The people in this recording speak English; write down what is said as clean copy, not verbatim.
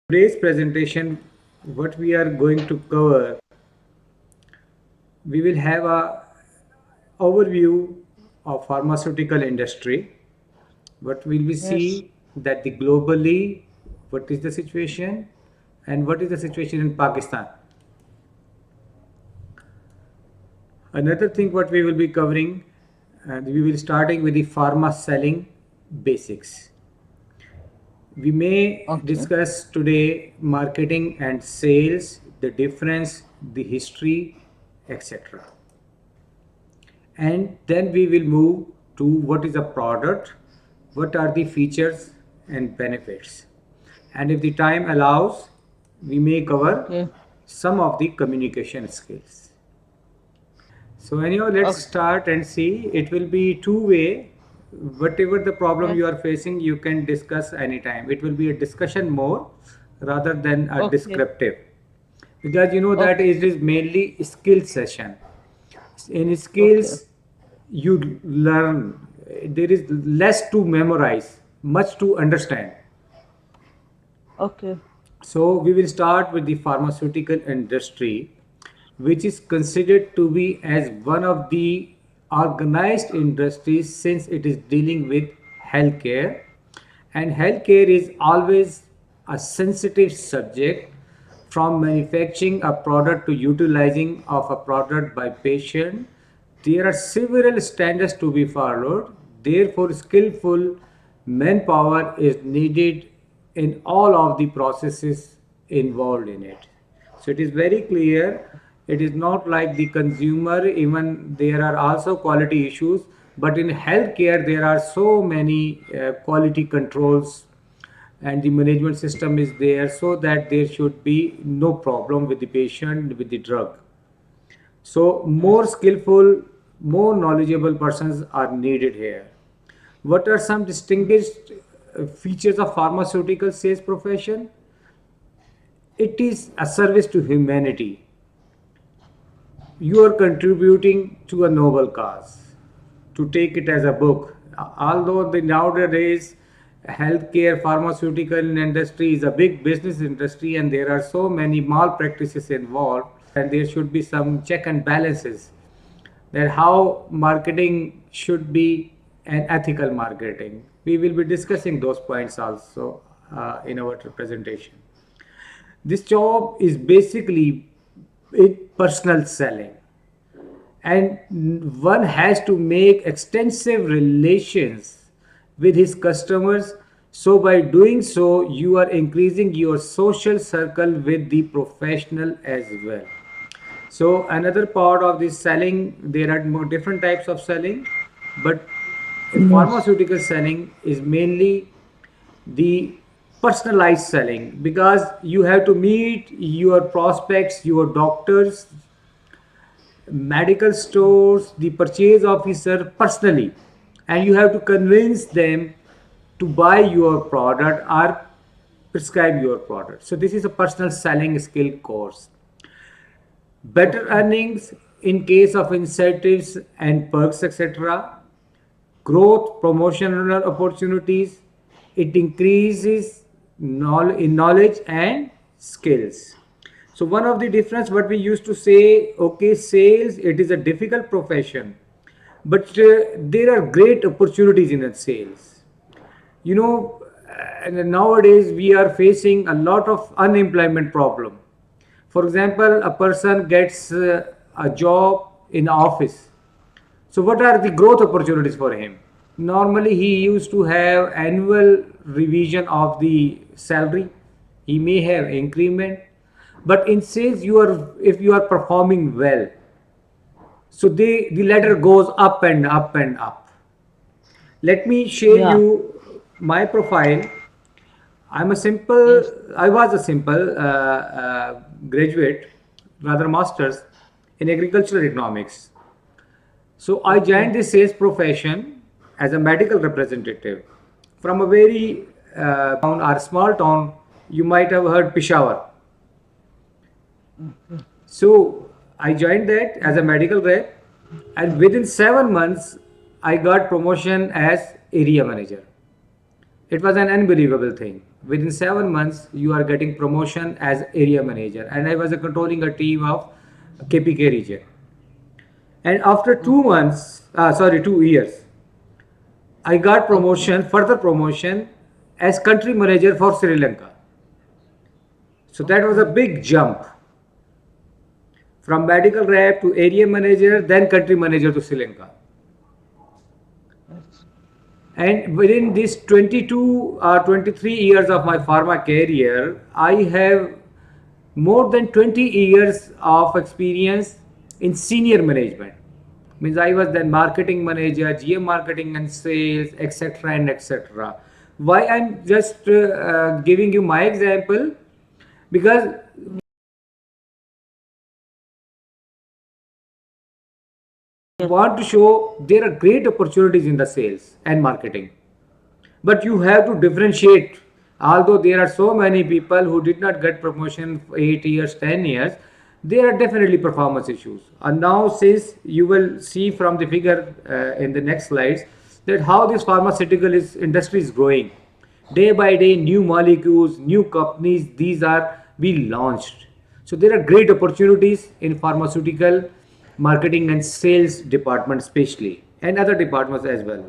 Today's presentation, what we are going to cover, we will have a overview of pharmaceutical industry. What will we Yes. see that the globally, what is the situation, and what is the situation in Pakistan. Another thing what we will be covering, we will starting with the pharma selling basics. We may Okay. discuss today marketing and sales, the difference, the history, etc. And then we will move to what is a product, what are the features and benefits. And if the time allows, we may cover Okay. some of the communication skills. So anyhow, let's Okay. start and see. It will be two-way. Whatever the problem Yes. you are facing, you can discuss anytime. It will be a discussion more rather than a Okay. descriptive. Because you know that Okay. it is mainly skill session. In Okay. skills, you learn. There is less to memorize, much to understand. Okay. So we will start with the pharmaceutical industry, which is considered to be as one of the organized industries since it is dealing with healthcare. And healthcare is always a sensitive subject from manufacturing a product to utilizing of a product by patient. There are several standards to be followed. Therefore, skillful manpower is needed in all of the processes involved in it. So it is very clear. It is not like the consumer, even there are also quality issues, but in healthcare there are so many quality controls and the management system is there so that there should be no problem with the patient with the drug. So more Yes. skillful, more knowledgeable persons are needed here. What are some distinguished features of pharmaceutical sales profession? It is a service to humanity. You are contributing to a noble cause. To take it as a book, although the nowadays healthcare pharmaceutical industry is a big business industry and there are so many malpractices involved and there should be some check and balances that how marketing should be an ethical marketing. We will be discussing those points also in our presentation. This job is basically personal selling, and one has to make extensive relations with his customers. So by doing so, you are increasing your social circle with the professional as well. So another part of this selling, there are more different types of selling, but Yes. pharmaceutical selling is mainly the personalized selling because you have to meet your prospects, your doctors, medical stores, the purchase officer personally, and you have to convince them to buy your product or prescribe your product. So this is a personal selling skill course. Better Okay. earnings in case of incentives and perks, etc. Growth, promotional opportunities. It increases in knowledge and skills. So one of the difference what we used to say, okay, sales, it is a difficult profession, but there are great opportunities in that sales. You know, and nowadays we are facing a lot of unemployment problem. For example, a person gets a job in office, so what are the growth opportunities for him? Normally, he used to have annual revision of the salary. He may have increment, but in sales, you are if you are performing well, so the ladder goes up and up and up. Let me share Yeah. you my profile. Yes. I was a simple graduate, rather masters in agricultural economics. So I Okay. joined the sales profession as a medical representative from a very town or small town. You might have heard Peshawar. Okay. So I joined that as a medical rep, and within 7 months, I got promotion as area manager. It was an unbelievable thing within 7 months you are getting promotion as area manager, and I was controlling a team of KPK region. And after 2 months, 2 years, I got promotion, further promotion as country manager for Sri Lanka. So that was a big jump from medical rep to area manager, then country manager to Sri Lanka. And within these 22 or 23 years of my pharma career, I have more than 20 years of experience in senior management. Means I was then marketing manager, GM marketing and sales, etc. and etc. Why I'm just giving you my example? Because want to show there are great opportunities in the sales and marketing, but you have to differentiate. Although there are so many people who did not get promotion for 8 years, 10 years, there are definitely performance issues. And now, since you will see from the figure in the next slides that how this pharmaceutical industry is growing day by day, new molecules, new companies, these are being launched. So there are great opportunities in pharmaceutical marketing and sales department especially, and other departments as well.